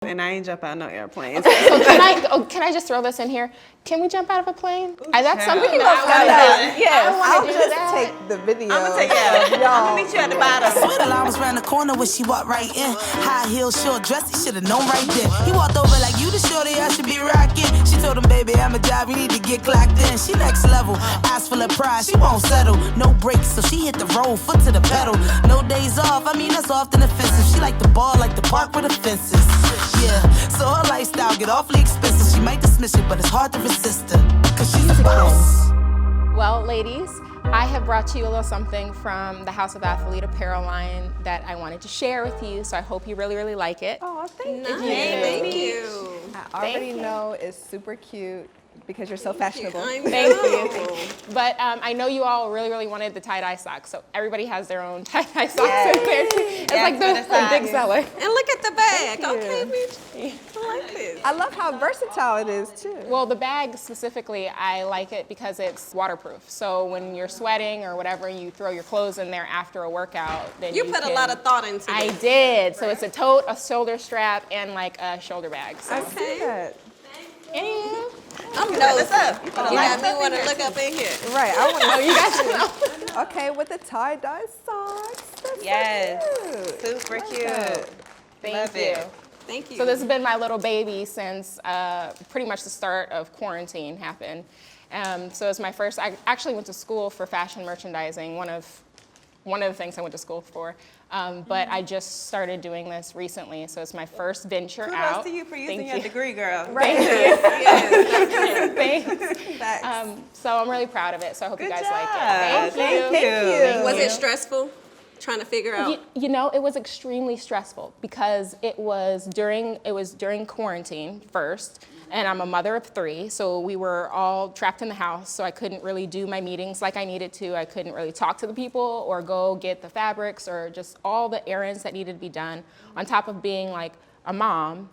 And I ain't jump out no airplane. Okay, so can I just throw this in here? Can we jump out of a plane? That's something that I'll just take the video. I'm gonna meet you at the bottom. I swear the line was around the corner when she walked right in. High heels, short dress, he should've known right then. He walked over like, you the shorty I should be rocking. She told him, baby, I'm a job, you need to get clocked in. She next level, eyes full of pride, she won't settle. No brakes, so she hit the road, foot to the pedal. No days off, I mean that's often offensive. She like the ball, like the park with the fences. Yeah, so her lifestyle get awfully expensive. She might dismiss it, but it's hard to resist her, cause she's a boss. Well, ladies, I have brought to you a little something from the House of Athlete apparel line that I wanted to share with you, so I hope you really, really like it. Oh, thank you. Thank you. I already know it's super cute because you're so fashionable. Thank you. But I know you all really, really wanted the tie-dye socks, so everybody has their own tie-dye socks in there. It's like the big seller. And look at the bag. Okay, Michi. I like this. I love how versatile it is too. Well, the bag specifically, I like it because it's waterproof. So when you're sweating or whatever, you throw your clothes in there after a workout, then You put a lot of thought into it. I did. So it's a tote, a shoulder strap, and like a shoulder bag. So. I see that. And you? I'm nosy. You got me want to look up in here. Right, I want to Oh, you guys know. Okay, with the tie-dye socks. That's Yes. so cute. Super cute. Thank Love you. it. Thank you. So this has been my little baby since pretty much the start of quarantine happened. So it's my first, I actually went to school for fashion merchandising, one of the things I went to school for. But I just started doing this recently, so it's my first venture out. Kudos to you for using your you. degree, girl. Right. Thanks. So I'm really proud of it, so I hope Good you guys job. like it. Thank you. Was it stressful trying to figure out? You know, it was extremely stressful because it was during quarantine first, and I'm a mother of 3, so we were all trapped in the house, so I couldn't really do my meetings like I needed to. I couldn't really talk to the people or go get the fabrics or just all the errands that needed to be done, on top of being like a mom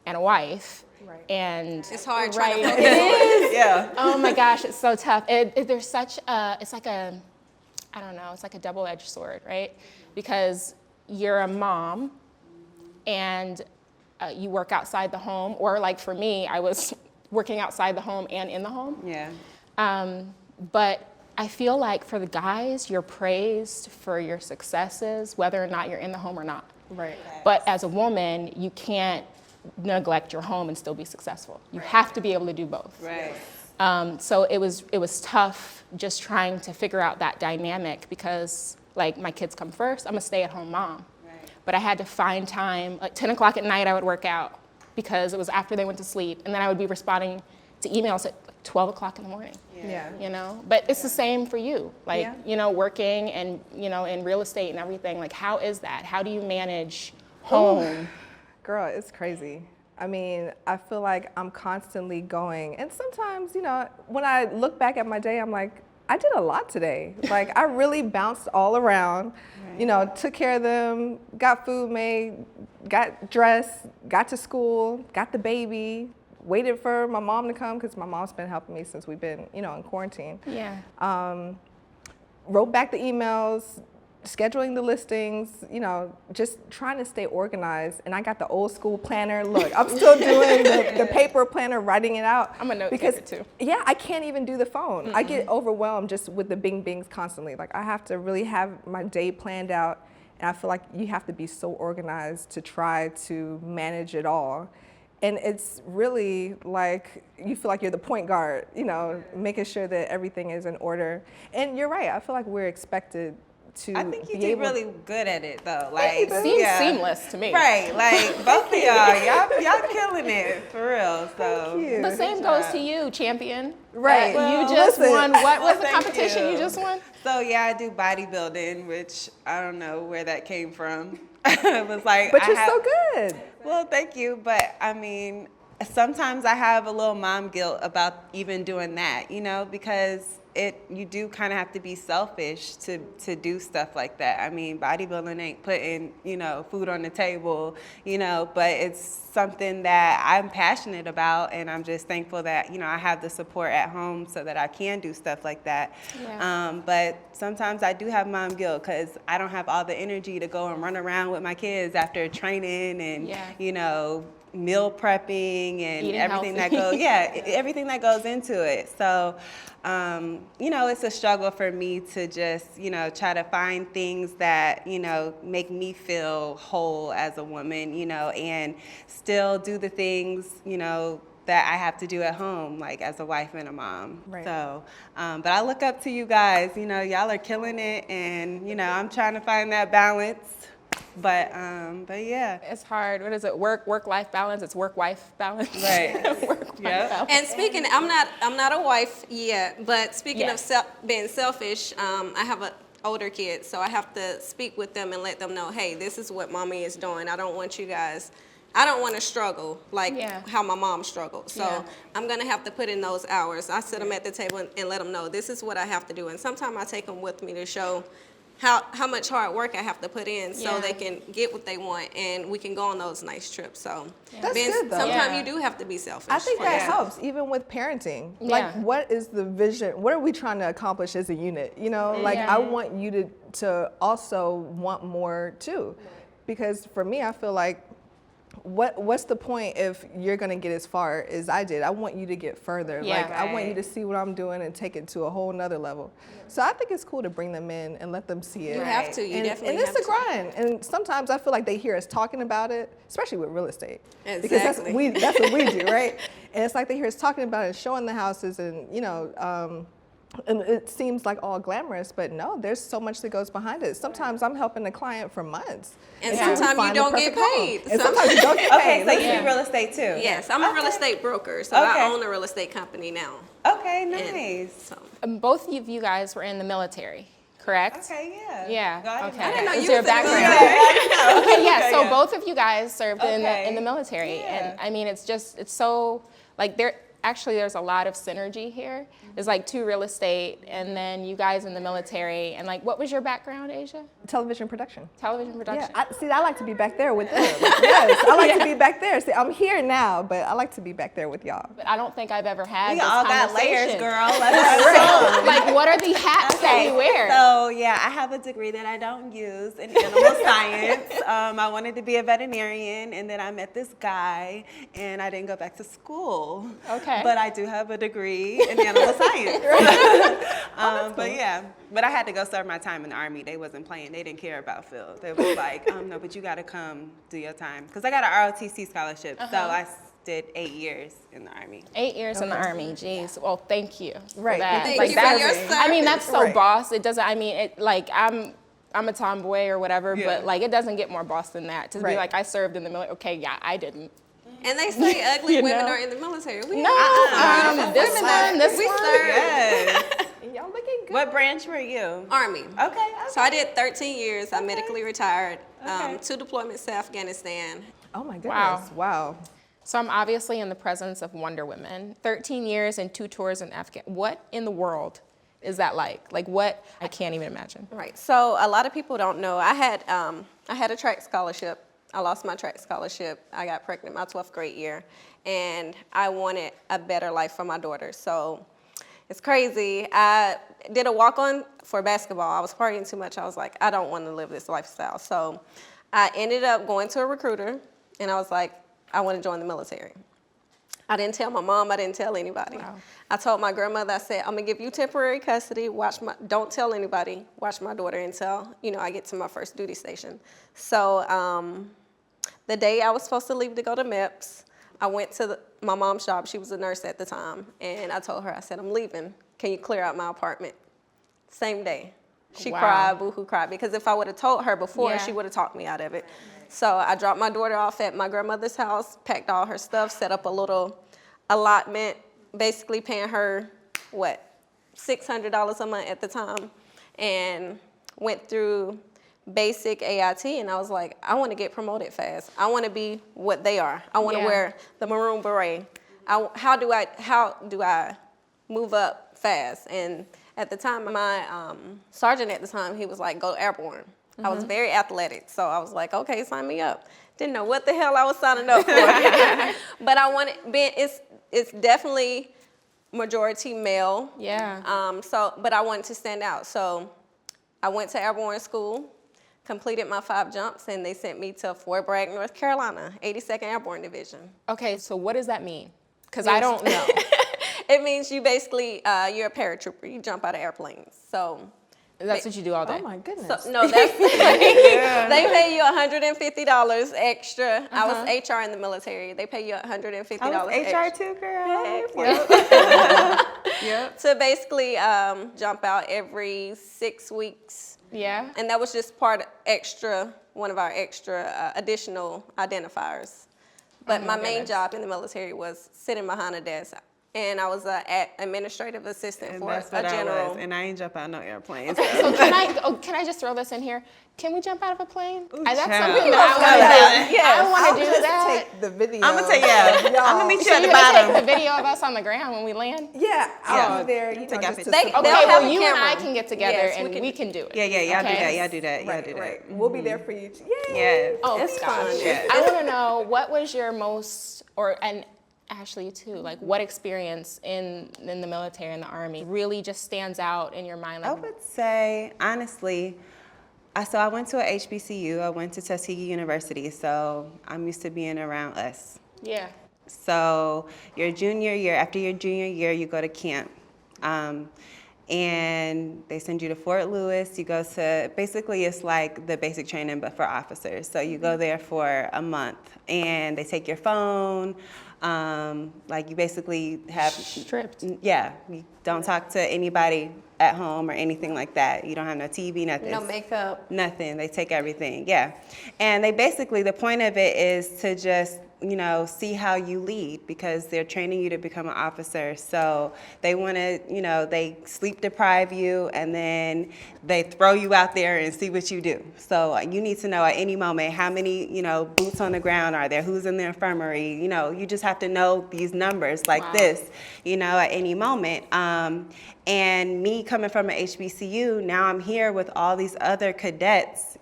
and a wife. Right. And It's hard trying to it focus. is. Yeah. Oh my gosh, it's so tough. There's such a, it's like a, I don't know, it's like a double-edged sword, right? Because you're a mom and you work outside the home, or like for me, I was working outside the home and in the home. Yeah. But I feel like for the guys, you're praised for your successes, whether or not you're in the home or not. Right. But as a woman, you can't neglect your home and still be successful. You have to be able to do both. Right. So it was tough just trying to figure out that dynamic because like my kids come first, I'm a stay-at-home mom. Right. But I had to find time, like 10 o'clock at night I would work out because it was after they went to sleep. And then I would be responding to emails at 12 o'clock in the morning. Yeah. You know, but it's the same for you, like, Yeah. you know, working and, you know, in real estate and everything. Like, how is that? How do you manage home? Girl, it's crazy. I mean, I feel like I'm constantly going. And sometimes, you know, when I look back at my day, I'm like, I did a lot today. Like, I really bounced all around, you know, took care of them, got food made, got dressed, got to school, got the baby, waited for my mom to come because my mom's been helping me since we've been, you know, in quarantine. Yeah. Wrote back the emails, scheduling the listings, you know, just trying to stay organized. And I got the old school planner. Look, I'm still doing the paper planner, writing it out. I'm a note because, taker too. Yeah, I can't even do the phone. I get overwhelmed just with the bing bings constantly. Like I have to really have my day planned out. And I feel like you have to be so organized to try to manage it all. And it's really like, you feel like you're the point guard, you know, making sure that everything is in order. And you're right, I feel like we're expected to I think you be do able really good at it though. Like It seems seamless to me. Right, like both of y'all killing it for real. So Thank you. The same goes to you, champion. Right. You just listen. won. What was the Thank competition you you. just won? So yeah, I do bodybuilding, which I don't know where that came from. It was like, But you're so good. Well, thank you, but I mean, sometimes I have a little mom guilt about even doing that, you know, because you do kind of have to be selfish to do stuff like that. I mean, bodybuilding ain't putting, you know, food on the table, you know, but it's something that I'm passionate about, and I'm just thankful that, you know, I have the support at home so that I can do stuff like that. Yeah. But sometimes I do have mom guilt because I don't have all the energy to go and run around with my kids after training and, Yeah. you know, meal prepping and Eating everything healthy. that goes, everything that goes into it. So, it's a struggle for me to just, try to find things that, make me feel whole as a woman, and still do the things, that I have to do at home, like as a wife and a mom. Right. So, but I look up to you guys, y'all are killing it, and, I'm trying to find that balance. But yeah. It's hard. What is it? Work-life balance. It's work-wife balance. Right. Work-life Yep. balance. And speaking, I'm not a wife yet, but speaking Yes. of being selfish, I have an older kid, so I have to speak with them and let them know, hey, this is what mommy is doing. I don't want to struggle like how my mom struggled. So I'm going to have to put in those hours. I sit them at the table and let them know this is what I have to do. And sometimes I take them with me to show how much hard work I have to put in so they can get what they want, and we can go on those nice trips. So That's good, though. sometimes you do have to be selfish. I think that helps, even with parenting. Like, what is the vision? What are we trying to accomplish as a unit? I want you to also want more too. Because for me, I feel like, what's the point if you're going to get as far as I did? I want you to get further. I want you to see what I'm doing and take it to a whole nother level. So I think it's cool to bring them in and let them see it. You have to. You definitely have to. And it's a grind. And sometimes I feel like they hear us talking about it, especially with real estate. Exactly. Because that's what we do, right? And it's like they hear us talking about it and showing the houses and, and it seems like all glamorous, but no, there's so much that goes behind it. Sometimes I'm helping a client for months. And sometimes you don't get paid. And sometimes you don't get paid. Okay, so you do real estate too? Yes, I'm a real estate broker, so I own a real estate company now. Okay, nice. Both of you guys were in the military, correct? Okay, yeah. Yeah. No, I didn't okay. know. I didn't know What's you your was in the background? Okay, yeah. So yeah. both of you guys served in the military, Yeah. and I mean, it's so like there's a lot of synergy here. There's like two real estate, and then you guys in the military, and like, what was your background, Asia? Television production. Television production. I like to be back there with them. Yes, I like to be back there. See, I'm here now, but I like to be back there with y'all. But I don't think I've ever had We this all got conversation. layers, girl. Let's Like, what are the hats that you wear? So yeah, I have a degree that I don't use in animal science. I wanted to be a veterinarian, and then I met this guy, and I didn't go back to school. Okay. But I do have a degree in animal science. But I had to go serve my time in the Army. They wasn't playing. They didn't care about Phil. They was like, no, but you got to come do your time. Because I got an ROTC scholarship, so I did 8 years in the Army. 8 years in the Army, geez. Well, thank you. Right. For that. Thank Like, you for that's- your service. I mean, that's so Right. boss. It doesn't, I mean, it like, I'm a tomboy or whatever, Yeah. but like, it doesn't get more boss than that. To be Right. like, I served in the military. Okay, yeah, I didn't. And they say ugly You women know? are in the military. We No, this one, this we one. serve Yes. Y'all looking good. What branch were you? Army. Okay. So I did 13 years. I medically retired. Okay. 2 deployments to Afghanistan. Oh my goodness. Wow. So I'm obviously in the presence of Wonder Woman. 13 years and 2 tours in Afghanistan. What in the world is that like? Like what? I can't even imagine. Right. So a lot of people don't know. I had a track scholarship. I lost my track scholarship. I got pregnant my 12th grade year, and I wanted a better life for my daughter. So it's crazy. I did a walk-on for basketball. I was partying too much. I was like, I don't want to live this lifestyle. So I ended up going to a recruiter, and I was like, I want to join the military. I didn't tell my mom. I didn't tell anybody. Wow. I told my grandmother, I said, I'm going to give you temporary custody. Don't tell anybody. Watch my daughter until, I get to my first duty station. So the day I was supposed to leave to go to MEPS, I went to my mom's job. She was a nurse at the time. And I told her, I said, I'm leaving. Can you clear out my apartment? Same day. She Wow. cried, boo-hoo cried. Because if I would have told her before, Yeah. she would have talked me out of it. So I dropped my daughter off at my grandmother's house, packed all her stuff, set up a little allotment, basically paying her, $600 a month at the time, and went through basic AIT, and I was like, I want to get promoted fast. I want to be what they are. I want to Yeah. wear the maroon beret. How do I move up fast? And at the time, my sergeant at the time, he was like, go airborne. I was very athletic, so I was like, okay, sign me up. Didn't know what the hell I was signing up for. But it's definitely majority male. Yeah. But I wanted to stand out. So I went to airborne school, completed my 5 jumps, and they sent me to Fort Bragg, North Carolina, 82nd Airborne Division. Okay, so what does that mean? Because I don't know. It means you basically, you're a paratrooper. You jump out of airplanes. So That's what you do all day. Oh my goodness. So, no, that's they pay you $150 extra. I was HR in the military. They pay you $150 I was extra. HR too, girl. Yep. To basically jump out every 6 weeks. Yeah. And that was just one of our extra additional identifiers. But my main job in the military was sitting behind a desk. And I was an administrative assistant for That's a what general. I was, and I ain't jump out no airplanes. Okay, so can I just throw this in here? Can we jump out of a plane? That's child. something that I want to do. Yes. I want I'll to do just that. take the video. I'm gonna tell you, I'm gonna meet you So at the you're gonna take the bottom. video of us on the ground when we land? Yeah, I'll be there. You know, Take just out to the- Okay, They'll well, have a you and camera. I can get together Yes, and we can do it. Yeah, y'all do Okay. that. Y'all do that. Y'all Right, do right. that. We'll be there for you. Yay. Yes. Oh, It's gosh. fun. Yeah. I want to know, what was your most, and Ashley too, like what experience in the military and the Army really just stands out in your mind? I Like, would say, honestly, I went to a HBCU. I went to Tuskegee University, so I'm used to being around us. yeah. So after your junior year, you go to camp. And they send you to Fort Lewis. You go to, basically it's like the basic training, but for officers. So you go there for a month, and they take your phone. Like you basically have Stripped. Yeah, you don't talk to anybody at home or anything like that. You don't have no TV, nothing. No makeup. Nothing. They take everything. Yeah. And they basically, the point of it is to just, see how you lead, because they're training you to become an officer. So they want to, they sleep deprive you, and then they throw you out there and see what you do. So you need to know at any moment how many, boots on the ground are there, who's in the infirmary. You just have to know these numbers like this, at any moment. And me coming from an HBCU, now I'm here with all these other cadets,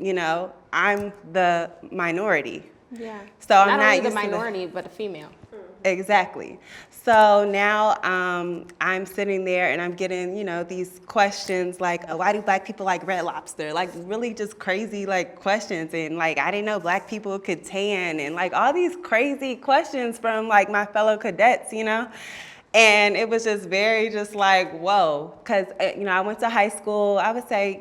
I'm the minority. Yeah. So I'm not not only the used to minority, but a female. Exactly. So now I'm sitting there and I'm getting, these questions like, why do black people like Red Lobster? Like really just crazy like questions. And like, I didn't know black people could tan, and like all these crazy questions from like my fellow cadets, And it was just very just like, whoa. Because, I went to high school, I would say,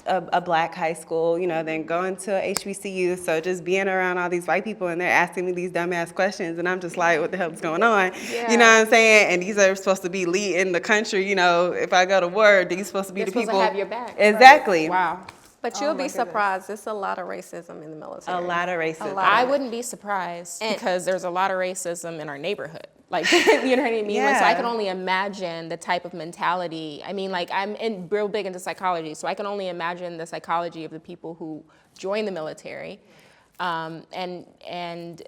a black high school, then going to a HBCU. So just being around all these white people, and they're asking me these dumbass questions, and I'm just like, what the hell is going on? Yeah. You know what I'm saying? And these are supposed to be leading the country. If I go to war, these supposed to be They're the supposed people. to have your back. Exactly. Wow. But you'll be surprised. There's a lot of racism in the military. A lot of racism. lot. I wouldn't be surprised because there's a lot of racism in our neighborhood. Like, you know what I mean? Like, so I can only imagine the type of mentality. I mean, like, I'm real big into psychology, so I can only imagine the psychology of the people who join the military. And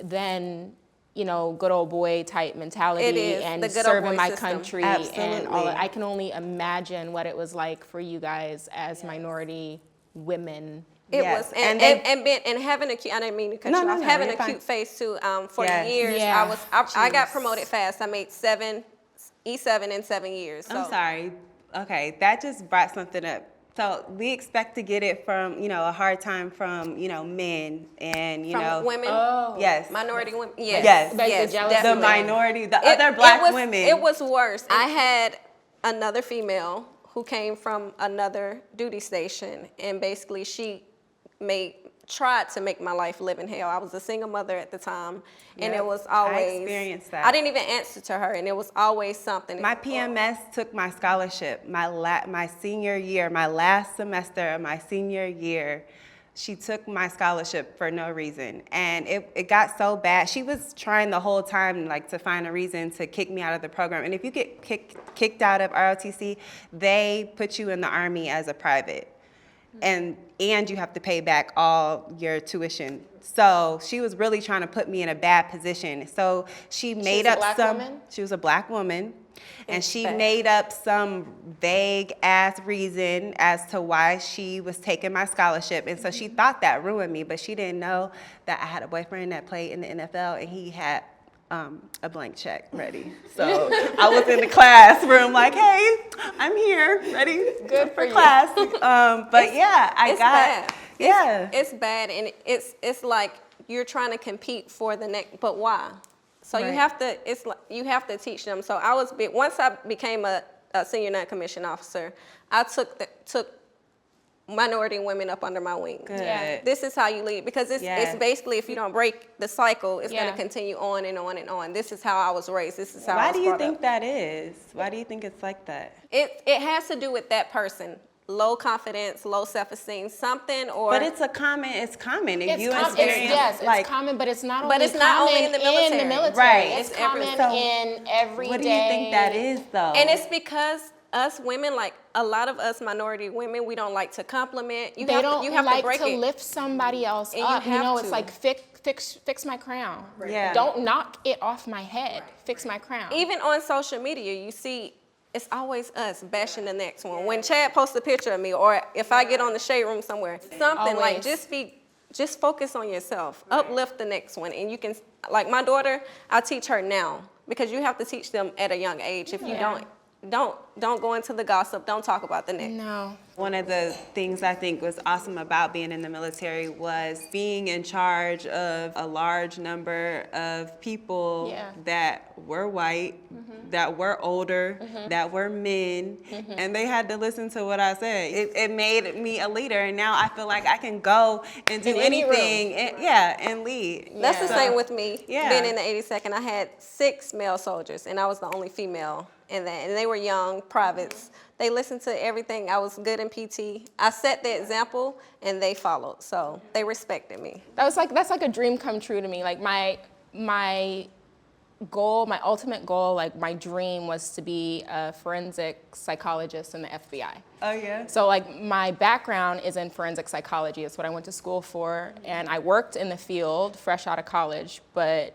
then, good old boy type mentality, It is, and the good old serving boy my system. country and all Absolutely. that. I can only imagine what it was like for you guys as minority women. It Yes. was, And and having a cute, I didn't mean to cut No, you no, off, no, having you're a fine. cute face too, for Yes. years, Yeah. I got promoted fast. I made E7 in 7 years. So. I'm sorry. Okay, that just brought something up. So we expect to get it from, a hard time from, men and, From women, yes. minority women, yes, Yes. Like the yes, jealousy. The definitely. minority, the other black women. It was worse. I had another female who came from another duty station, and basically she tried to make my life live in hell. I was a single mother at the time, and Yep. it was always. I experienced that. I didn't even answer to her, and it was always something. My PMS took my scholarship my senior year, my last semester of my senior year. She took my scholarship for no reason, and it got so bad. She was trying the whole time like to find a reason to kick me out of the program. And if you get kicked out of ROTC, they put you in the Army as a private. And you have to pay back all your tuition. So she was really trying to put me in a bad position. So she made was a up black some. woman? She was a black woman, and she Fact. made up some vague ass reason as to why she was taking my scholarship. And so she thought that ruined me, but she didn't know that I had a boyfriend that played in the NFL, and he had a blank check ready. So I was in the classroom like, hey, I'm here, ready Good for you. class. But yeah, I it's got, bad. Yeah. It's bad, and it's like you're trying to compete for the next, but why? So you Right. have to, it's like, you have to teach them. So once I became a senior non-commissioned officer, I took minority women up under my wing. Good. Yeah. This is how you lead, because it's Yes. basically, if you don't break the cycle, it's Yeah. going to continue on and on and on. This is how I was raised. This is how I Why was do you brought think up. that is? Why do you think it's like that? It has to do with that person. Low confidence, low self-esteem, something, or But it's common. If It's you com- experience, yes, like, it's common, but it's not But only it's not common only in the military. Right. It's It's common everywhere. So, in everyday. what do you think that is, though? and it's because us women, like a lot of us minority women, we don't like to compliment. They don't you have like to break it. lift somebody else And you up. You have know, to. it's like fix my crown. Yeah. Don't knock it off my head. Fix my crown. Even on social media, you see it's always us bashing the next one. When Chad posts a picture of me, or if I get on the shade room somewhere, something like Always. just focus on yourself. Uplift the next one, and you can, like my daughter, I teach her now, because you have to teach them at a young age. If you don't go into the gossip, don't talk about the next. No. One of the things I think was awesome about being in the military was being in charge of a large number of people Yeah. that were white, that were older, that were men, and they had to listen to what I said. It made me a leader, and now I feel like I can go and do In any room. anything, and lead. That's the So- same with me. Yeah. Being in the 82nd, I had 6 male soldiers, and I was the only female in that. And they were young privates. They listened to everything. I was good in PT. I set the example, and they followed. So they respected me. That's like a dream come true to me. Like my goal, my ultimate goal, like my dream was to be a forensic psychologist in the FBI. Oh yeah. So like my background is in forensic psychology. It's what I went to school for, and I worked in the field fresh out of college. But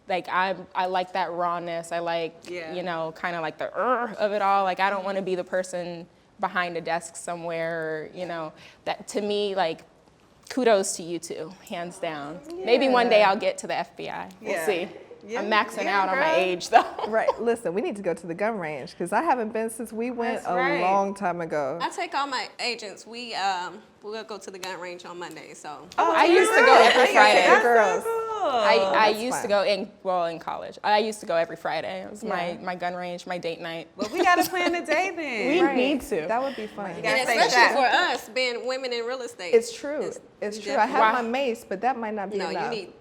like I like that rawness. I like Yeah. kind of like the of it all. Like I don't want to be the person behind a desk somewhere. Or, that to me like. Kudos to you two, hands down. Maybe one day I'll get to the FBI. We'll Yeah. see. Yeah. I'm maxing Yeah, out on my girl. age though. Right. Listen, we need to go to the gun range because I haven't been since we went That's a right. long time ago. I take all my agents. We'll go to the gun range on Monday. So I used to go every Friday. That's Girls. so cool. I that's used to fun. go in college. I used to go every Friday. It was my gun range, my date night. Well, we gotta plan a day then. We Right. need to. That would be fun. gotta and say especially that. for us being women in real estate. It's true. It's true. I have Wow. my mace, but that might not be No, you enough. need-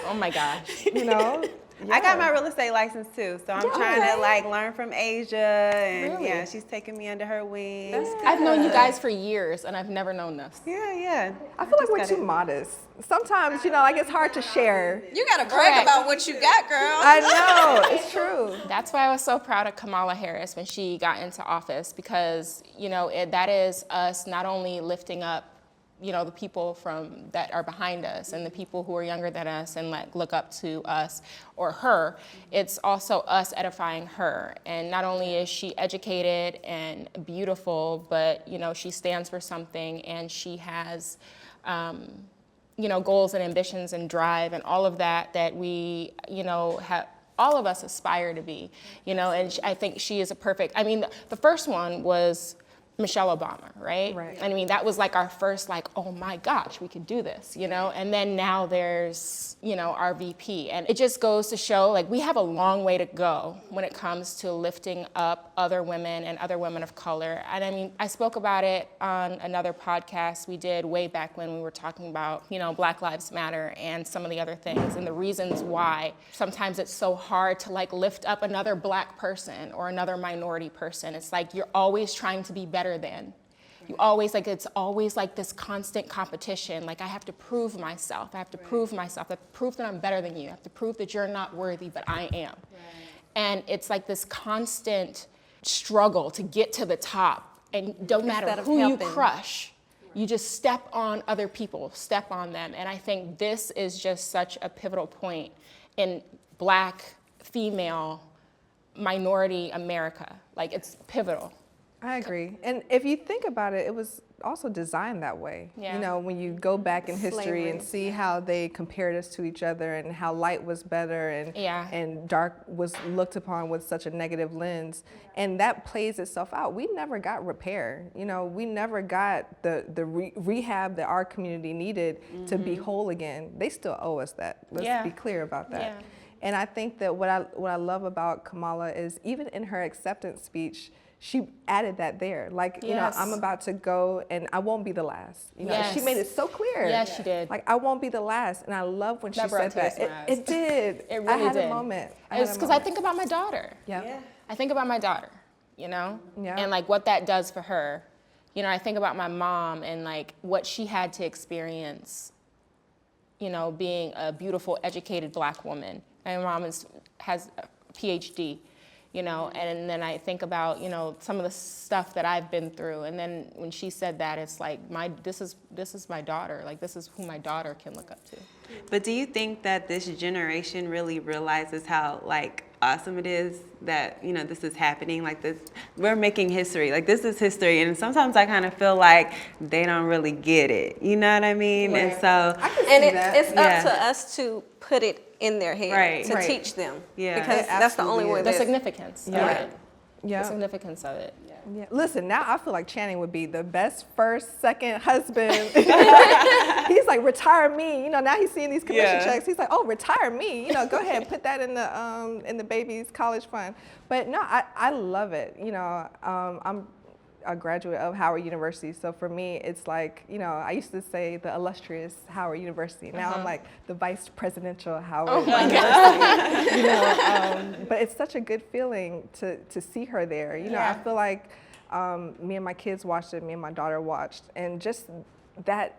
Oh my gosh. You know? I got my real estate license too, so I'm trying to Okay. like learn from Asia, and Really? yeah, she's taking me under her wing. I've known you guys for years and I've never known this. Yeah. I feel like just we're gotta- too modest. Sometimes, like it's hard to share. You gotta brag Correct. about what you got, girl. I know. It's true. That's why I was so proud of Kamala Harris when she got into office because, that is us not only lifting up, the people that are behind us and the people who are younger than us and like look up to us or her. It's also us edifying her. And not only is she educated and beautiful, but, she stands for something and she has, goals and ambitions and drive and all of that we, have, all of us aspire to be, and I think she is a perfect, the first one was Michelle Obama, right? Right. I mean, that was like our first, like, oh my gosh, we could do this, And then now there's, our VP. And it just goes to show, like, we have a long way to go when it comes to lifting up other women and other women of color. And I spoke about it on another podcast we did way back when we were talking about, Black Lives Matter and some of the other things and the reasons why sometimes it's so hard to, like, lift up another Black person or another minority person. It's like you're always trying to be better than. You always, it's always like this constant competition. Like I have to prove myself. I have to prove myself. I have to prove that I'm better than you. I have to prove that you're not worthy, but I am. And it's like this constant struggle to get to the top. And no matter Instead of who helping. you crush, you just step on other people, step on them. And I think this is just such a pivotal point in Black, female, minority America. Like it's pivotal. I agree. And if you think about it, it was also designed that way. Yeah. You know, when you go back in history and see how they compared us to each other and how light was better and dark was looked upon with such a negative lens, and that plays itself out. We never got repair. You know, we never got the rehab that our community needed to be whole again. They still owe us that. Let's be clear about that. Yeah. And I think that what I love about Kamala is even in her acceptance speech, she added that there. Like, you know, I'm about to go and I won't be the last. You know, she made it so clear. Yes, she did. Like, I won't be the last. And I love when she said that. It did. It really I had did. a moment. It's because I think about my daughter. Yeah. I think about my daughter, you know? Yeah. And like what that does for her. You know, I think about my mom and like what she had to experience, you know, being a beautiful, educated Black woman. And my mom has a PhD. You know, and then I think about, you know, some of the stuff that I've been through. And then when she said that, it's like, this is my daughter. Like, this is who my daughter can look up to. But do you think that this generation really realizes how, like, awesome it is that, you know, this is happening? Like, this, we're making history. Like, this is history. And sometimes I kind of feel like they don't really get it. You know what I mean? Right. And so, It's up to us to put it in their head to teach them. Yeah. Because that's the only way. The significance of it. Yeah. The significance of it. Yeah. Listen, now I feel like Channing would be the best first, second husband. He's like, retire me. You know, now he's seeing these commission checks. He's like, oh, retire me. You know, go ahead, put that in the baby's college fund. But no, I love it. You know, I'm a graduate of Howard University, so for me, it's like, you know, I used to say the illustrious Howard University. Now I'm like the vice presidential Howard University. You know, but it's such a good feeling to see her there. You know, I feel like me and my kids watched it, me and my daughter watched, and just that,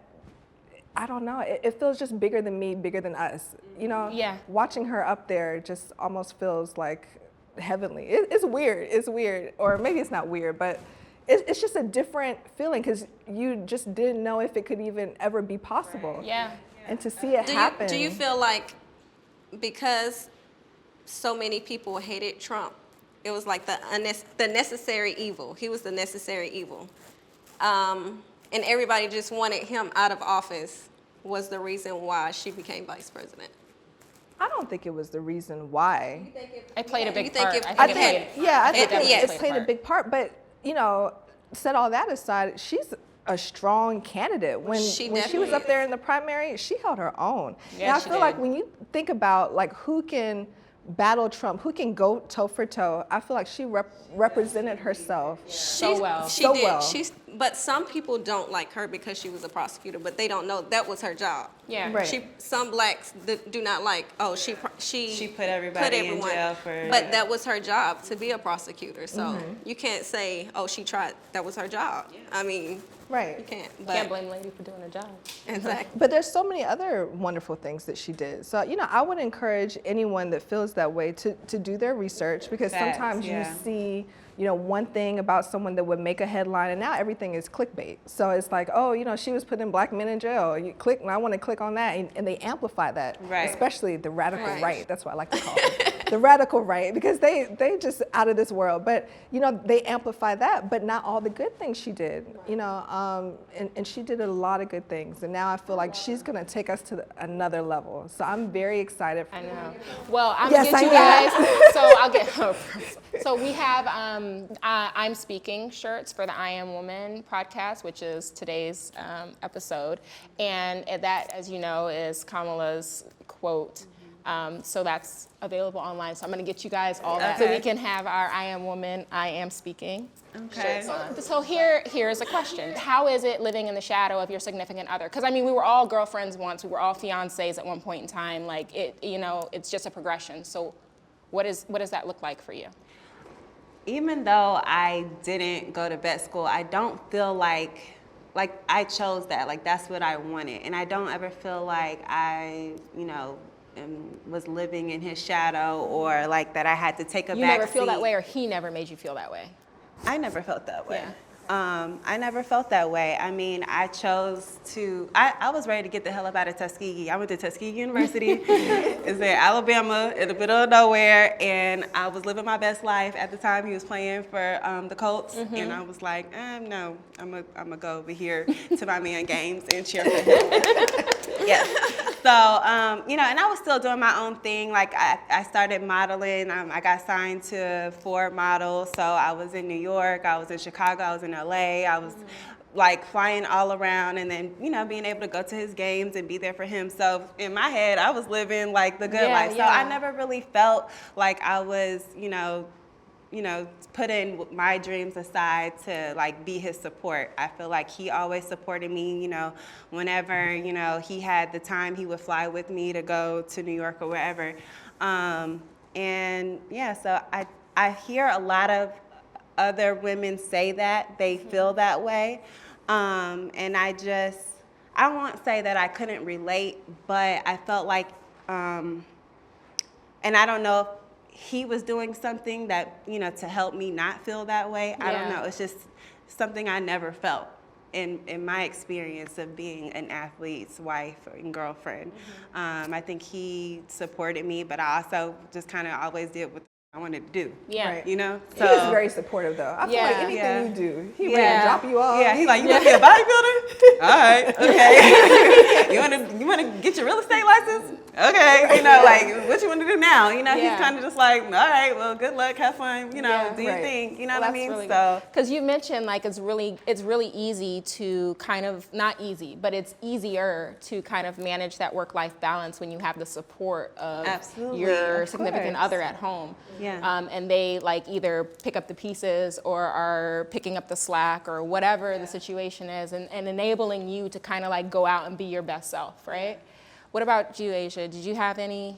I don't know, it feels just bigger than me, bigger than us. You know, watching her up there just almost feels like heavenly. It's weird, or maybe it's not weird, but it's just a different feeling because you just didn't know if it could even ever be possible. Yeah. And to see it happen. Do you feel like because so many people hated Trump, it was like the necessary evil. He was the necessary evil. And everybody just wanted him out of office was the reason why she became vice president? I don't think it was the reason why. It played a big part. I think it played a part. big part. But, you know, set all that aside, she's a strong candidate. When she was up there in the primary, she held her own. Yeah, and I feel like when you think about like who can battle Trump, who can go toe for toe, I feel like she represented herself so well. She did. But some people don't like her because she was a prosecutor, but they don't know that was her job. Yeah. Right. Some blacks do not like, she put everybody in jail for. But that was her job, to be a prosecutor. So you can't say, she tried. That was her job. Yeah. I mean, right. You can't. You can't blame a lady for doing her job. Exactly. But there's so many other wonderful things that she did. So, you know, I would encourage anyone that feels that way to do their research, because sometimes you see, you know, one thing about someone that would make a headline, and now everything is clickbait. So it's like, you know, she was putting black men in jail. You click, and I want to click on that, and they amplify that. Right. Especially the radical right. That's what I like to call it. The radical right, because they just out of this world. But, you know, they amplify that, but not all the good things she did. You know, and she did a lot of good things. And now I feel like she's going to take us to another level. So I'm very excited for I her. know. Well, I'm going to get you guys. So I'll get. So we have I'm Speaking shirts for the I Am Woman podcast, which is today's episode. And that, as you know, is Kamala's quote. So that's available online. So I'm going to get you guys all that so we can have our I Am Woman, I Am Speaking shirts on. So here's a question. How is it living in the shadow of your significant other? Because, I mean, we were all girlfriends once. We were all fiancés at one point in time. Like, you know, it's just a progression. So what does that look like for you? Even though I didn't go to vet school, I don't feel like I chose that. Like, that's what I wanted. And I don't ever feel like I, you know, was living in his shadow, or like that I had to take a back You never feel seat. that way, or he never made you feel that way? I never felt that way. Yeah. I never felt that way. I mean, I was ready to get the hell up out of Tuskegee. I went to Tuskegee University. It's in Alabama, in the middle of nowhere, and I was living my best life. At the time, he was playing for the Colts, and I was like, no, I'm gonna go over here to my man games and cheer for him. Yeah. So, you know, and I was still doing my own thing. Like, I started modeling. I got signed to Ford Models. So I was in New York. I was in Chicago. I was in LA. I was, like, flying all around and then, you know, being able to go to his games and be there for him. So in my head, I was living, like, the good life. So I never really felt like I was, you know, putting my dreams aside to, like, be his support. I feel like he always supported me, you know, whenever, you know, he had the time, he would fly with me to go to New York or wherever. And yeah, so I hear a lot of other women say that, they feel that way. And I won't say that I couldn't relate, but I felt like, and I don't know if he was doing something that, you know, to help me not feel that way. I don't know. It's just something I never felt in my experience of being an athlete's wife and girlfriend. I think he supported me, but I also just kind of always did what I wanted to do. Yeah. Right. You know? So, he was very supportive, though. I feel like anything you do, he ready to drop you off. Yeah, he's like, you want to be a bodybuilder? All right, okay. you want to get your real estate license? Okay, you know, like, what you want to do now? You know, he's kind of just like, all right, well, good luck, have fun, you know, do your thing. You know what I mean? Really so, because you mentioned, like, it's really easy to kind of, not easy, but it's easier to kind of manage that work-life balance when you have the support of your significant other at home. Yeah. And they, like, either pick up the pieces or are picking up the slack or whatever the situation is, and enabling you to kind of, like, go out and be your best self, right? What about you, Asia? Did you have any,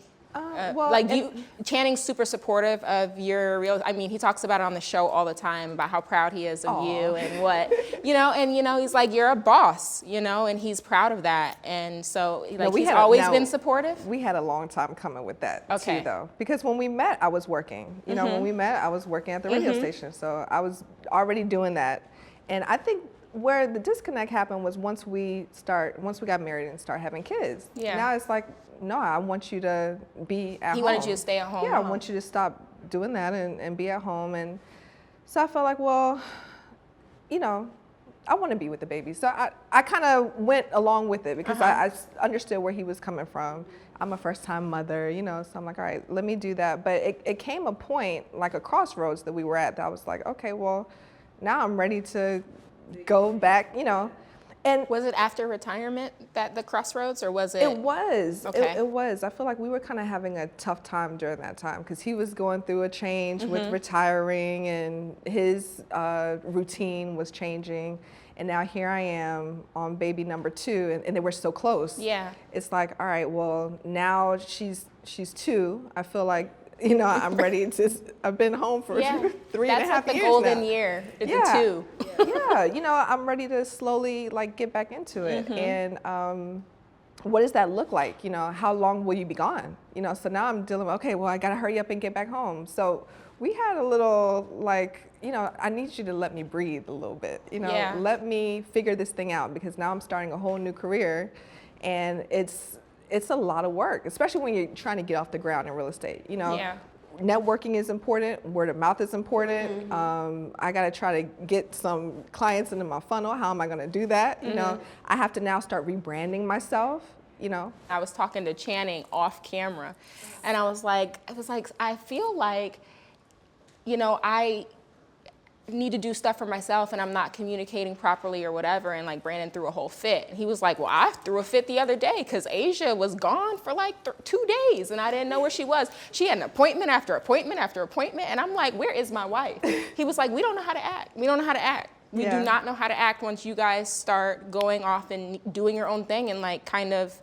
Channing's super supportive of your real, I mean, he talks about it on the show all the time about how proud he is of you and what, you know, he's like, you're a boss, you know, and he's proud of that. And so, like, he's always been supportive? We had a long time coming with that, too, though. Because when we met, I was working. You know, when we met, I was working at the radio station. So I was already doing that. And I think where the disconnect happened was once we got married and start having kids. Yeah. Now it's like, no, I want you to be at home. He wanted you to stay at home. Yeah, I want you to stop doing that and be at home. And so I felt like, well, you know, I want to be with the baby. So I kind of went along with it because I understood where he was coming from. I'm a first-time mother, you know, so I'm like, all right, let me do that. But it came a point, like a crossroads that we were at, that I was like, okay, well, now I'm ready to go back, you know. And was it after retirement that the crossroads, or was it? It was. Okay. It was. I feel like we were kind of having a tough time during that time because he was going through a change with retiring, and his routine was changing. And now here I am on baby number 2, and they were so close. Yeah. It's like, all right, well, now she's 2. I feel like, you know, I'm ready to, I've been home for 3.5 years now. That's like the golden year, the 2. Yeah, you know, I'm ready to slowly, like, get back into it. And what does that look like? You know, how long will you be gone? You know, so now I'm dealing with, okay, well, I got to hurry up and get back home. So we had a little, like, you know, I need you to let me breathe a little bit. You know, let me figure this thing out, because now I'm starting a whole new career, and it's a lot of work, especially when you're trying to get off the ground in real estate. You know, networking is important, word of mouth is important. I got to try to get some clients into my funnel. How am I going to do that? You know, I have to now start rebranding myself. You know, I was talking to Channing off camera, and I was like, I feel like, you know, I need to do stuff for myself and I'm not communicating properly or whatever. And like, Brandon threw a whole fit. And he was like, well, I threw a fit the other day because Asia was gone for like 2 days and I didn't know where she was. She had an appointment after appointment after appointment. And I'm like, where is my wife? He was like, we don't know how to act. We don't know how to act. We do not know how to act once you guys start going off and doing your own thing and like kind of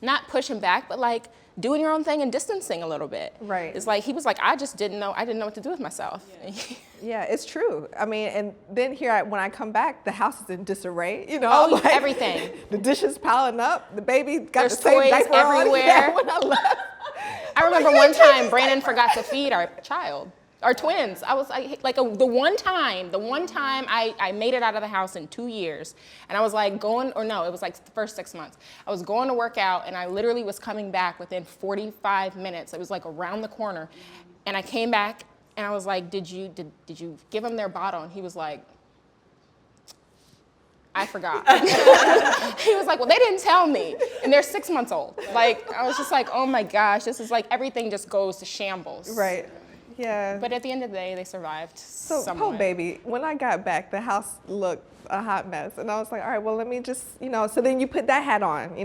not pushing back, but like doing your own thing and distancing a little bit. Right. It's like, he was like, I didn't know what to do with myself. Yeah, it's true. I mean, and then here, when I come back, the house is in disarray. You know, like, everything. The dishes piling up. The baby got There's the same toys diaper everywhere. on. Yeah, when I left. I remember one time Brandon forgot to feed our child. Our twins. I was the one time I made it out of the house in 2 years, and I was like it was like the first 6 months. I was going to work out, and I literally was coming back within 45 minutes. It was like around the corner, and I came back, and I was like, did you give them their bottle? And he was like, I forgot. He was like, well, they didn't tell me. And they're 6 months old. Like, I was just like, oh my gosh, this is like everything just goes to shambles. Right. Yeah. But at the end of the day, they survived. So, somewhat. oh baby, when I got back, the house looked a hot mess. And I was like, all right, well, let me just, so then you put that hat on,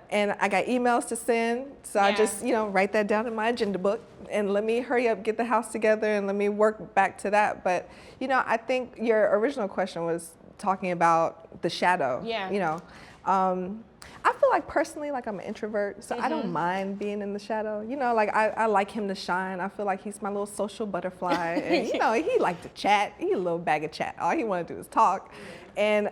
and I got emails to send. So I just, write that down in my agenda book and let me hurry up, get the house together, and let me work back to that. But, I think your original question was talking about the shadow. Yeah. I feel like personally, like I'm an introvert, so I don't mind being in the shadow. Like I like him to shine. I feel like he's my little social butterfly. And, he likes to chat. He's a little bag of chat. All he want to do is talk. And,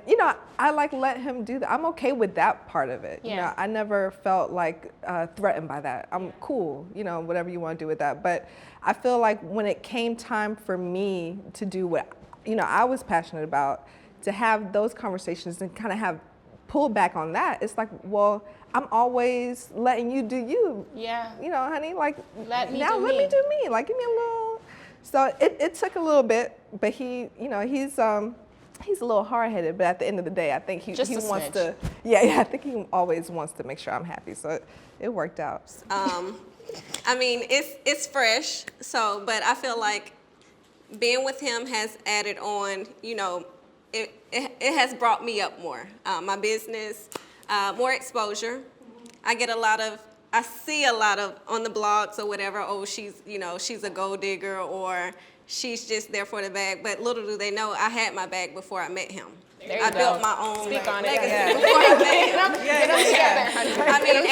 I like let him do that. I'm okay with that part of it. Yeah. I never felt like threatened by that. I'm cool, whatever you want to do with that. But I feel like when it came time for me to do what, I was passionate about, to have those conversations and kind of have pull back on that, it's like, well, I'm always letting you do you. Yeah. Honey, like let me do me. Like give me a little. So it took a little bit, but he, he's a little hard-headed, but at the end of the day, I think he wants to. Yeah, I think he always wants to make sure I'm happy. So it worked out. I mean, it's fresh. So, but I feel like being with him has added on. It has brought me up more. My business, more exposure. I see a lot of on the blogs or whatever, oh, she's a gold digger or she's just there for the bag. But little do they know, I had my bag before I met him. I built my own legacy before I met him. Get them together, honey. I mean,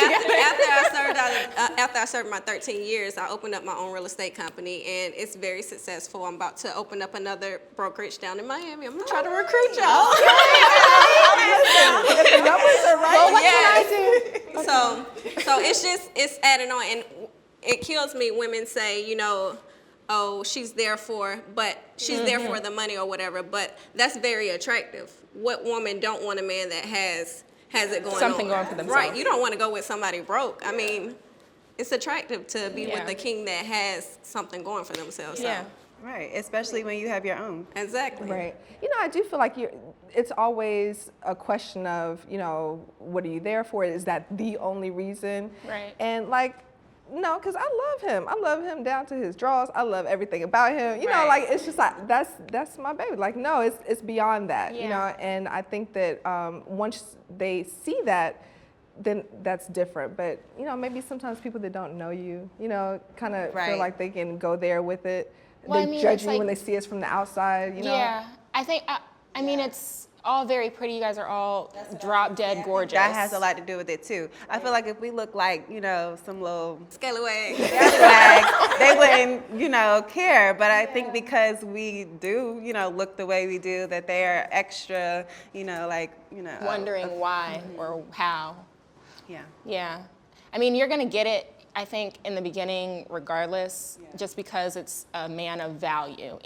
after I served my 13 years, I opened up my own real estate company, and it's very successful. I'm about to open up another brokerage down in Miami. I'm gonna try to recruit y'all. Well, what can I do? So it's adding on, and it kills me. Women say, oh, she's there for the money or whatever, but that's very attractive. What woman don't want a man that has it going Something on? going for themselves. Right, you don't want to go with somebody broke. I mean, it's attractive to be with a king that has something going for themselves. Yeah. So. Right, especially when you have your own. Exactly. Right. I do feel like it's always a question of, what are you there for? Is that the only reason? Right. And no, because I love him. I love him down to his drawers. I love everything about him. Like it's just like that's my baby. Like no, it's beyond that. Yeah. And I think that once they see that, then that's different. But maybe sometimes people that don't know you, kind of feel like they can go there with it. Well, they judge you when they see us from the outside. Yeah, I think. I mean, it's all very pretty. You guys are all drop dead gorgeous. That has a lot to do with it too. I feel like if we look like, some little scallywag, they wouldn't, care. But I think because we do, look the way we do, that they are extra, wondering why or how. Yeah. Yeah. I mean, you're gonna get it, I think, in the beginning, regardless, just because it's a man of value.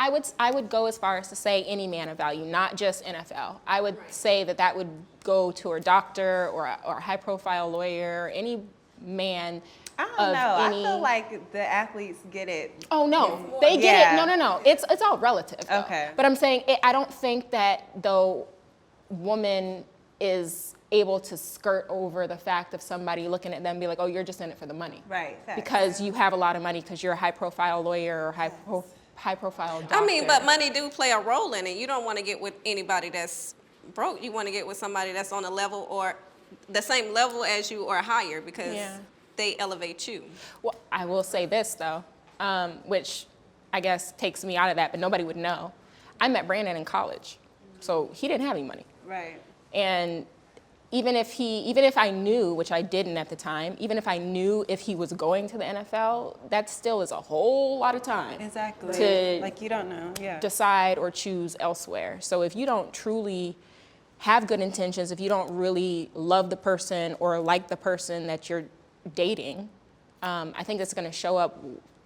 I would go as far as to say any man of value, not just NFL. I would say that would go to a doctor or a high-profile lawyer, any man. I don't know. I feel like the athletes get it. Oh no, they get it. No. It's all relative. Though. Okay. But I'm saying I don't think that the woman is able to skirt over the fact of somebody looking at them and be like, oh, you're just in it for the money. Right. Because you have a lot of money because you're a high-profile lawyer or high-profile doctor. I mean, but money do play a role in it. You don't want to get with anybody that's broke. You want to get with somebody that's on a level or the same level as you or higher because they elevate you. Well, I will say this, though, which I guess takes me out of that, but nobody would know. I met Brandon in college, so he didn't have any money. Right. And even if I knew, which I didn't at the time, even if I knew if he was going to the NFL, that still is a whole lot of time. Exactly. To you don't know. Yeah. decide or choose elsewhere. So if you don't truly have good intentions, if you don't really love the person or like the person that you're dating, I think it's going to show up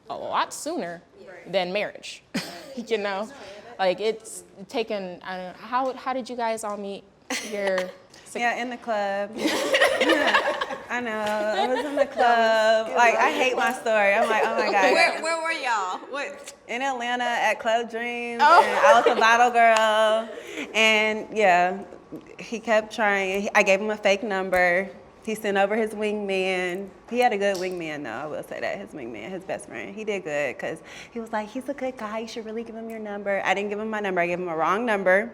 a lot sooner than marriage. You know, like it's taken. I don't know, how did you guys all meet? Yeah, in the club. I know. I was in the club. Like, I hate my story. I'm like, oh my God. Where were y'all? What? In Atlanta at Club Dreams. And I was a bottle girl. And yeah, he kept trying. I gave him a fake number. He sent over his wingman. He had a good wingman, though. I will say that. His wingman, his best friend. He did good because he was like, he's a good guy. You should really give him your number. I didn't give him my number. I gave him a wrong number.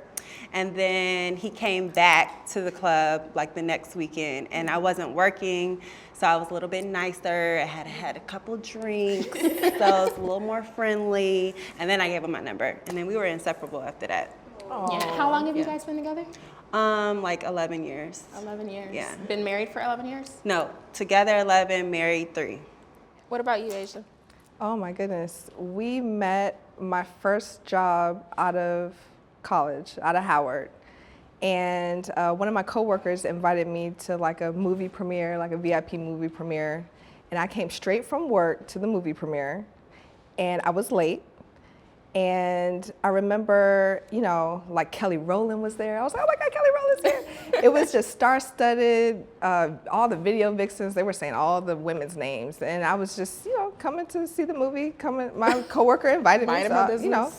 And then he came back to the club like the next weekend, and I wasn't working, so I was a little bit nicer. I had a couple drinks, so it was a little more friendly. And then I gave him my number, and then we were inseparable after that. Yeah. How long have you guys been together? Like 11 years. 11 years. Yeah. Been married for 11 years? No, together 11, married 3. What about you, Asia? Oh my goodness. We met my first job out of college, out of Howard. And one of my coworkers invited me to like a movie premiere, like a VIP movie premiere. And I came straight from work to the movie premiere, and I was late. And I remember, you know, like Kelly Rowland was there. I was like, oh my God, Kelly Rowland's here. It was just star-studded, all the video vixens, they were saying all the women's names. And I was just, you know, coming to see the movie, my coworker invited me, so, you know,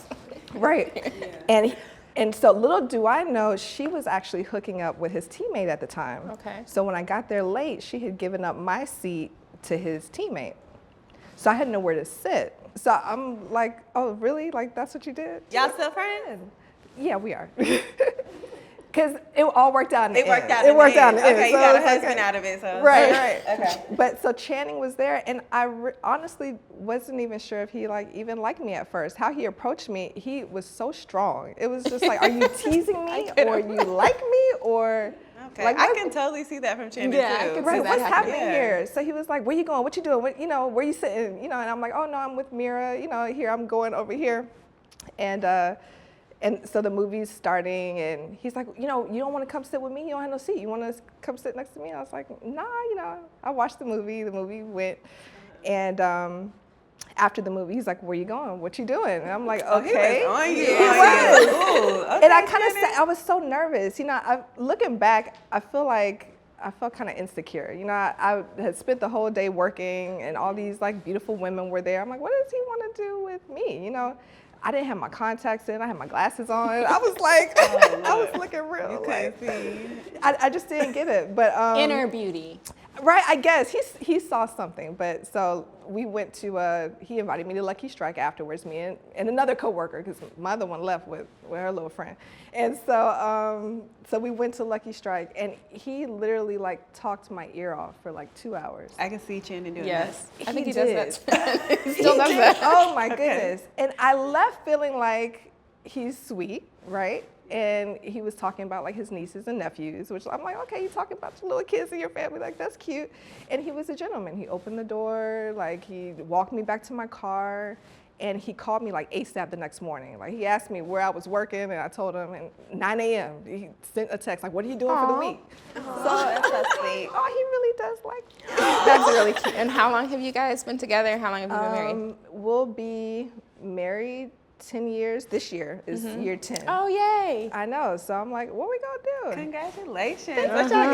right. Yeah. And so little do I know, she was actually hooking up with his teammate at the time. Okay. So when I got there late, she had given up my seat to his teammate. So I had nowhere to sit. So I'm like, oh, really? Like, that's what you did? Y'all still friends? Yeah, we are. Because it all worked out in the end. It worked out in the end. Okay, you got a husband out of it, so. Right. Okay. But so Channing was there, and I honestly wasn't even sure if he even liked me at first. How he approached me, he was so strong. It was just like, are you teasing me, or you like me, or? Okay, like, I can totally see that from Channing, too. I can see Right, that what's happening. happening here? So he was like, where you going? What you doing? What, you know, where you sitting? You know, and I'm like, oh no, I'm with Mira. You know, here I'm going over here, and so the movie's starting, and he's like, you know, you don't want to come sit with me? You don't have no seat. You want to come sit next to me? And I was like, nah, you know. I watched the movie. The movie went, and after the movie, he's like, where you going? What you doing? And I'm like, okay. He was on you. He was. Ooh, okay, And I kind of said, I was so nervous. You know, looking back, I feel like I felt kind of insecure. You know, I had spent the whole day working, and all these like beautiful women were there. I'm like, what does he want to do with me? You know, I didn't have my contacts in. I had my glasses on. I was like, I was looking real. You couldn't see. I just didn't get it. But Inner beauty. right, I guess he saw something. But so we went to he invited me to Lucky Strike afterwards, me and another coworker, because my other one left with her little friend. And so so we went to Lucky Strike, and he literally like talked my ear off for like 2 hours. I can see Channing doing Yes. that. I think he did. does that. He still does did. that. Oh my goodness. And I left feeling like he's sweet, right? And he was talking about like his nieces and nephews, which I'm like, okay, you talking about your little kids in your family, like that's cute. And he was a gentleman. He opened the door, like he walked me back to my car, and he called me like ASAP the next morning. Like he asked me where I was working, and I told him, and 9 a.m. he sent a text like, what are you doing for the week? So that's so sweet. Oh, he really does like me. That's really cute. And how long have you guys been together? How long have you been married? We'll be married 10 years. This year is year 10. Oh, yay. I know. So I'm like, what we gonna do? Congratulations. What y'all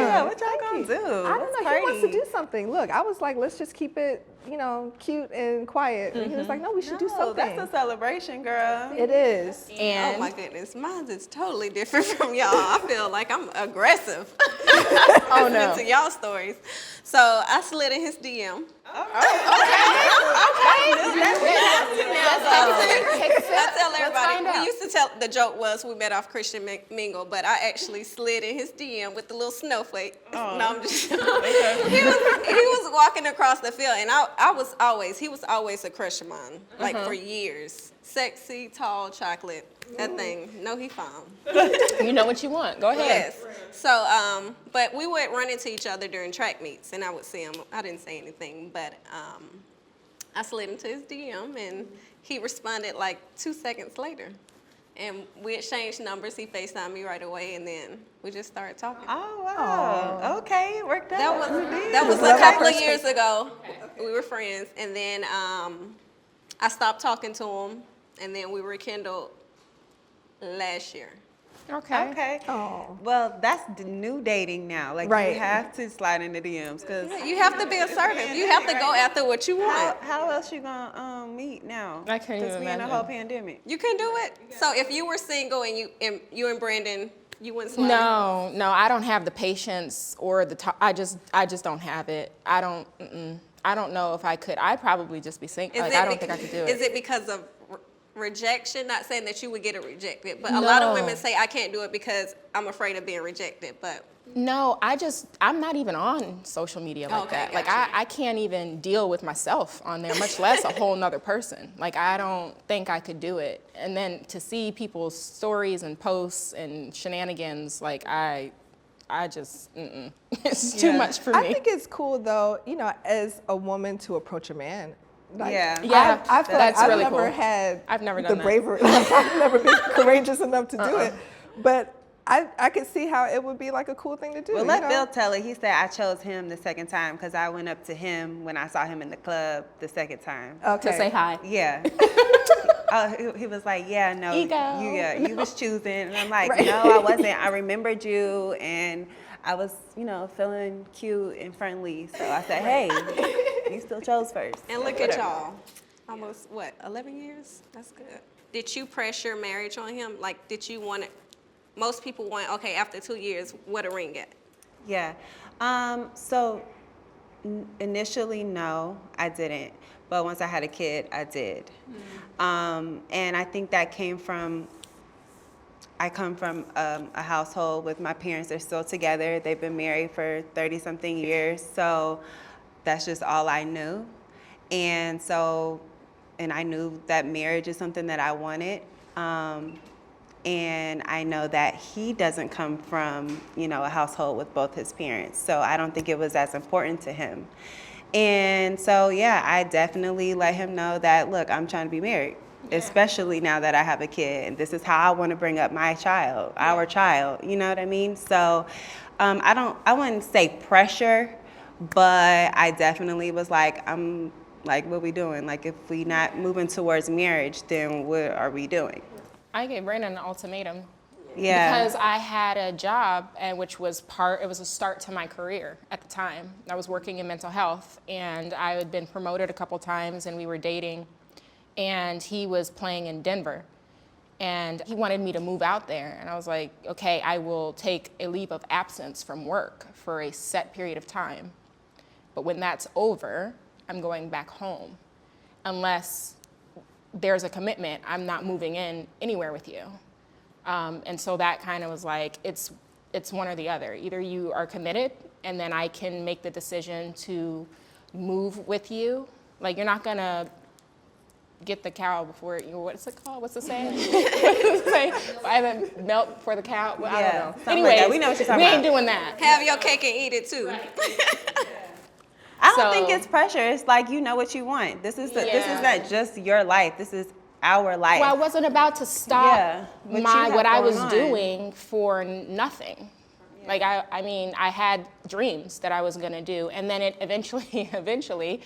gonna do? I don't know. He wants to do something. Look, I was like, let's just keep it, you know, cute and quiet. And he was like, no, we should do something. That's a celebration, girl. It is. And Oh my goodness, mine is totally different from y'all. I feel like I'm aggressive. oh no. To y'all stories. So I slid in his DM. I tell everybody, we used to tell, the joke was we met off Christian Mingle, but I actually slid in his DM with the little snowflake. No, I'm just, he was walking across the field, and he was always a crush of mine, like for years. Sexy, tall, chocolate, that thing, no he found. You know what you want. Go ahead. Yes. So, but we would run into each other during track meets, and I would see him. I didn't say anything, but I slid into his DM, and he responded like 2 seconds later. And we exchanged numbers. He FaceTimed me right away, and then we just started talking. Oh, wow. Okay, it worked out. That was a couple of years ago. We were friends, and then I stopped talking to him, and then we rekindled last year. Okay. Okay. Oh. Well, that's the new dating now. Like, Right. you have to slide into DMs because You have to be assertive. You have to go after what you want. how else you gonna meet now? I can't even Because we in a imagine. whole pandemic. You can do it. So if you were single and you and Brandon, you wouldn't slide? No, I don't have the patience or the I just don't have it. I don't know if I could. I'd probably just be single. Like, I don't think I could do it. Is it because of rejection? Not saying that you would get it rejected, but a lot of women say I can't do it because I'm afraid of being rejected. But No, I'm not even on social media like Okay, that. Like, gotcha. I can't even deal with myself on there, much less a whole nother person. Like, I don't think I could do it. And then to see people's stories and posts and shenanigans, like, I just, it's too Yeah. much for me. I think it's cool though, as a woman to approach a man. Like, Yeah. Yeah, I feel that's like I've really never cool. had I've never the done that. bravery. Like, I've never been courageous enough to do it. But I could see how it would be like a cool thing to do. Well, you let know? Bill tell it. He said I chose him the second time because I went up to him when I saw him in the club the second time. Okay. To say hi. Yeah. He was like, yeah, no, Ego. you was choosing. And I'm like, Right. no, I wasn't. I remembered you, and I was, feeling cute and friendly. So I said, hey, you still chose first. and look at y'all, almost 11 years? That's good. Did you pressure marriage on him? Like, did you want it? Most people want, okay, after 2 years, what a ring at? Yeah. So initially, no, I didn't. But once I had a kid, I did. And I think that came from, I come from a household with my parents. They're still together. They've been married for 30-something years. So that's just all I knew. And I knew that marriage is something that I wanted. And I know that he doesn't come from, a household with both his parents. So I don't think it was as important to him. And so, yeah, I definitely let him know that, look, I'm trying to be married, especially now that I have a kid. And this is how I want to bring up my child, our child, you know what I mean? So I wouldn't say pressure, but I definitely was like, I'm like, what we doing? Like, if we not moving towards marriage, then what are we doing? I gave Brandon an ultimatum. Yeah. Because I had a job, and which was it was a start to my career at the time. I was working in mental health, and I had been promoted a couple times, and we were dating, and he was playing in Denver, and he wanted me to move out there, and I was like, okay, I will take a leave of absence from work for a set period of time, but when that's over, I'm going back home, unless there's a commitment, I'm not moving in anywhere with you. And so that kind of was like, it's one or the other. Either you are committed, and then I can make the decision to move with you. Like, you're not gonna get the cow before you, what's it called? What's the saying? I haven't milk for the cow. Well, I don't know. something like that. Anyways, We know what you're talking we ain't about. doing that. Have your cake and eat it too. I don't So- think it's pressure. It's like, you know what you want. This is this Yeah. is not just your life. This is our life. Well, I wasn't about to stop Yeah, what you have what I going was on. doing for nothing. Like, I mean, I had dreams that I was gonna do, and then it eventually,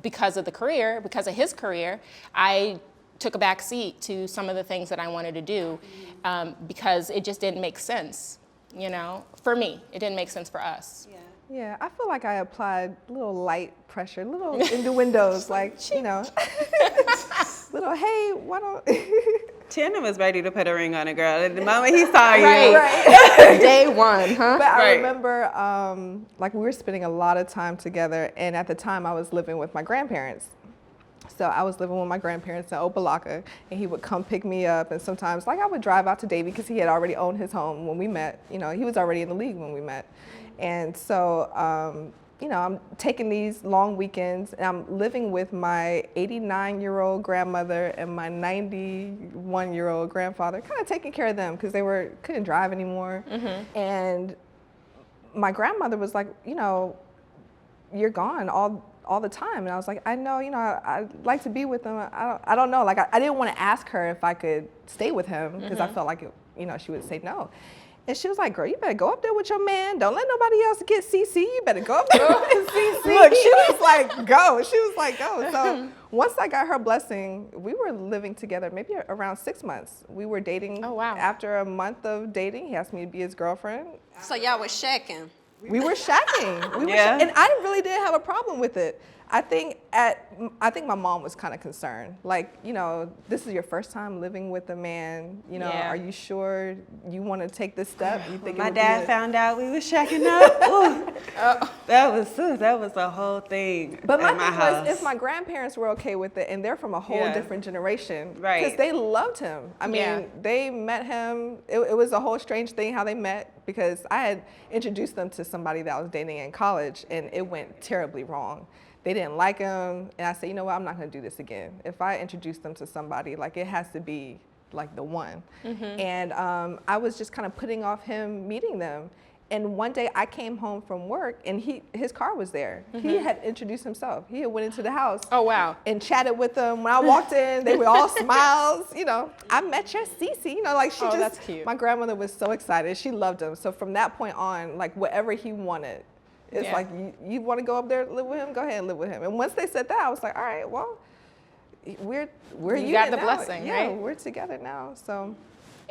because of his career, I took a back seat to some of the things that I wanted to do, because it just didn't make sense, for me. It didn't make sense for us. Yeah, I feel like I applied a little light pressure, little innuendos, like, little, hey, why don't... Tiana was ready to put a ring on a girl. At the moment he saw you. Right. Day one, huh? But I Right. remember, we were spending a lot of time together, and at the time I was living with my grandparents. So I was living with my grandparents in Opelika, and he would come pick me up, and sometimes, I would drive out to Davie because he had already owned his home when we met. He was already in the league when we met. And so, I'm taking these long weekends, and I'm living with my 89-year-old grandmother and my 91-year-old grandfather, kind of taking care of them because they couldn't drive anymore. Mm-hmm. And my grandmother was like, you're gone all the time. And I was like, I know, I'd like to be with him. I don't know. I didn't want to ask her if I could stay with him because I felt like, she would say no. And she was like, girl, you better go up there with your man. Don't let nobody else get CC. You better go up there with CC. Look, she was like, go. She was like, go. So once I got her blessing, we were living together maybe around 6 months. We were dating. Oh, wow. After a month of dating, he asked me to be his girlfriend. So y'all was shacking. We were shacking. Yeah. And I really didn't have a problem with it. I think my mom was kind of concerned. Like, you know, this is your first time living with a man. You know, Yeah. are you sure you want to take this step? You think My dad found out we was shacking up. Ooh, that was a whole thing. But my at thing house. was, if my grandparents were okay with it, and they're from a whole Yeah. different generation, Right. because they loved him. I mean, Yeah. they met him. It was a whole strange thing how they met, because I had introduced them to somebody that I was dating in college, and it went terribly wrong. They didn't like him, and I said, you know what, I'm not going to do this again. If I introduce them to somebody, like, it has to be like the one. And I was just kind of putting off him meeting them. And one day I came home from work, and his car was there. He had introduced himself. He had went into the house. Oh, wow. And chatted with them. When I walked in, they were all smiles. You know, I met your Cece. You know, like, she Oh, just. that's cute. My grandmother was so excited. She loved him. So from that point on, like, whatever he wanted, it's Yeah. like, you want to go up there and live with him? Go ahead and live with him. And once they said that, I was like, all right, well, we're You got united the now. blessing, yeah, right? we're together now. So.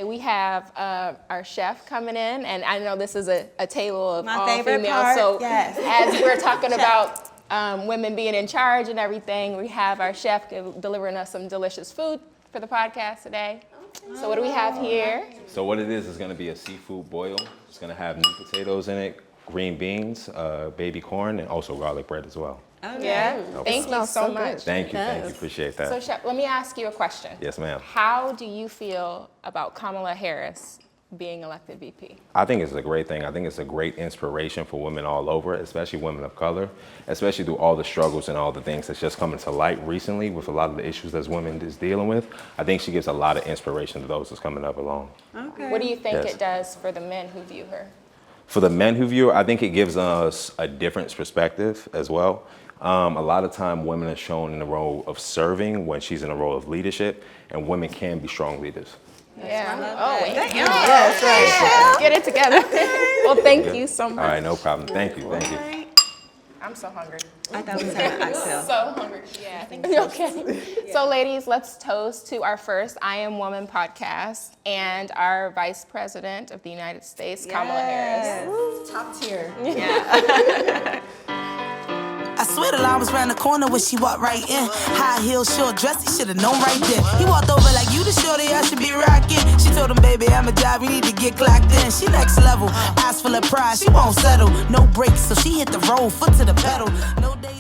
We have our chef coming in, and I know this is a table of My all favorite females. part, So yes. as we're talking about women being in charge and everything, we have our chef delivering us some delicious food for the podcast today. So what do we have here? So what it is going to be a seafood boil. It's going to have new potatoes in it, green beans, baby corn, and also garlic bread as well. Yeah. Thank you smells so so much. good. Thank you, appreciate that. So chef, let me ask you a question. Yes, ma'am. How do you feel about Kamala Harris being elected VP? I think it's a great thing. I think it's a great inspiration for women all over, especially women of color, especially through all the struggles and all the things that's just coming to light recently with a lot of the issues that women is dealing with. I think she gives a lot of inspiration to those that's coming up along. Okay. What do you think Yes. it does for the men who view her? For the men who view her, I think it gives us a different perspective as well. A lot of time women are shown in the role of serving when she's in a role of leadership, and women can be strong leaders. Yeah. Oh, wait. Yes, right. Get it together. Well, thank you so much. All right, no problem. Thank you, thank you. I'm so hungry. I thought we was having oxtail. So hungry. Yeah, I think so. Okay. So, ladies, let's toast to our first I Am Woman podcast and our Vice President of the United States, Kamala Harris. Top tier. I swear the line was round the corner when she walked right in. High heels, short dress, he should've known right then. He walked over like, you the shorty I should be rocking. She told him, baby, I'm a job, you need to get clocked in. She next level, eyes full of pride, she won't settle. No brakes, so she hit the road, foot to the pedal. No day.